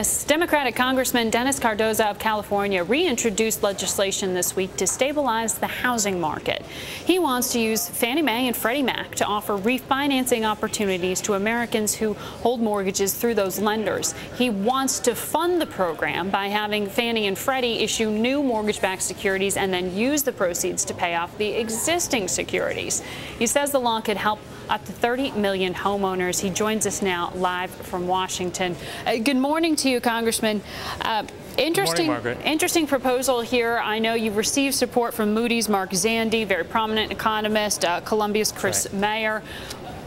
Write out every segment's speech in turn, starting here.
Democratic Congressman Dennis Cardoza of California reintroduced legislation this week to stabilize the housing market. He wants to use Fannie Mae and Freddie Mac to offer refinancing opportunities to Americans who hold mortgages through those lenders. He wants to fund the program by having Fannie and Freddie issue new mortgage-backed securities and then use the proceeds to pay off the existing securities. He says the law could help up to 30 million homeowners. He joins us now live from Washington. Good morning to you, Congressman. Interesting proposal here. I know you've received support from Moody's Mark Zandi, very prominent economist, Columbia's Chris Mayer.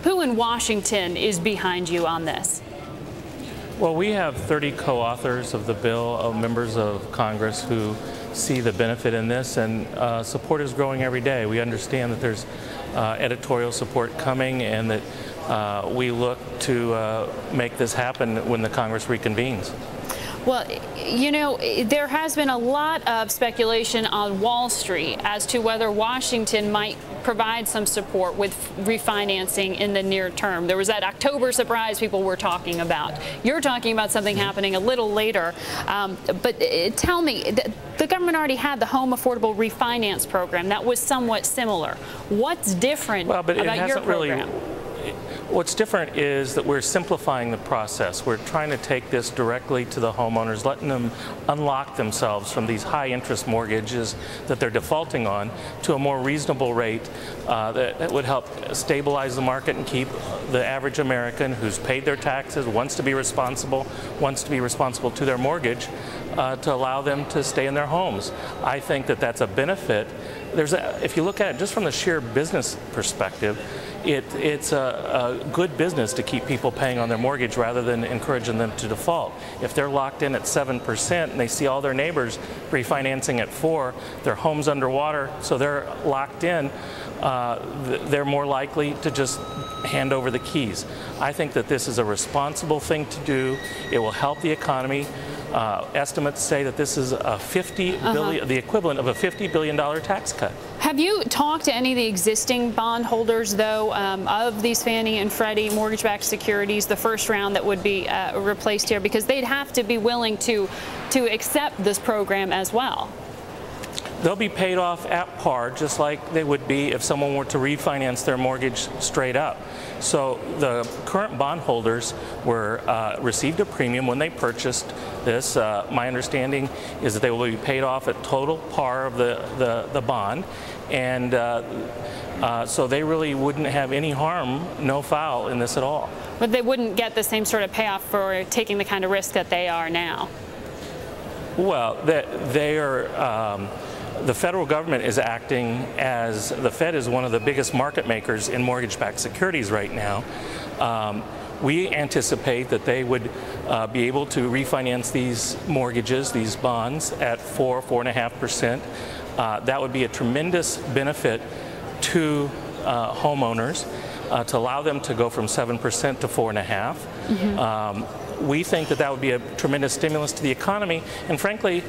Who in Washington is behind you on this? Well, we have 30 co-authors of the bill, members of Congress who see the benefit in this, and support is growing every day. We understand that there's editorial support coming, and that we look to make this happen when the Congress reconvenes. Well, you know, there has been a lot of speculation on Wall Street as to whether Washington might provide some support with refinancing in the near term. There was that October surprise people were talking about. You're talking about something happening a little later. But tell me, the government already had the Home Affordable Refinance Program that was somewhat similar. What's different about your program? What's different is that we're simplifying the process. We're trying to take this directly to the homeowners, letting them unlock themselves from these high interest mortgages that they're defaulting on to a more reasonable rate that would help stabilize the market and keep the average American who's paid their taxes, wants to be responsible to their mortgage, to allow them to stay in their homes. I think that that's a benefit. If you look at it just from the sheer business perspective, it's a good business to keep people paying on their mortgage rather than encouraging them to default. If they're locked in at 7% and they see all their neighbors refinancing at 4%, their home's underwater, so they're locked in, they're more likely to just hand over the keys. I think that this is a responsible thing to do. It will help the economy. Estimates say that this is a the equivalent of a $50 billion tax cut. Have you talked to any of the existing bondholders, though, of these Fannie and Freddie mortgage-backed securities, the first round that would be replaced here? Because they'd have to be willing to accept this program as well. They'll be paid off at par, just like they would be if someone were to refinance their mortgage straight up. So the current bondholders received a premium when they purchased this. My understanding is that they will be paid off at total par of the bond, and so they really wouldn't have any harm, no foul in this at all. But they wouldn't get the same sort of payoff for taking the kind of risk that they are now. Well, they are. The federal government is acting as the Fed is one of the biggest market makers in mortgage-backed securities right now. We anticipate that they would be able to refinance these mortgages, these bonds, at 4.5%. That would be a tremendous benefit to homeowners to allow them to go from 7% to 4.5%. We think that would be a tremendous stimulus to the economy, and frankly,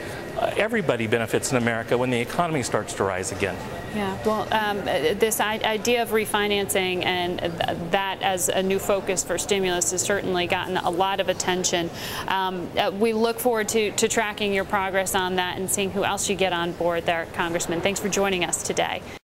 everybody benefits in America when the economy starts to rise again. Yeah, well, this idea of refinancing and that as a new focus for stimulus has certainly gotten a lot of attention. We look forward to tracking your progress on that and seeing who else you get on board there, Congressman. Thanks for joining us today.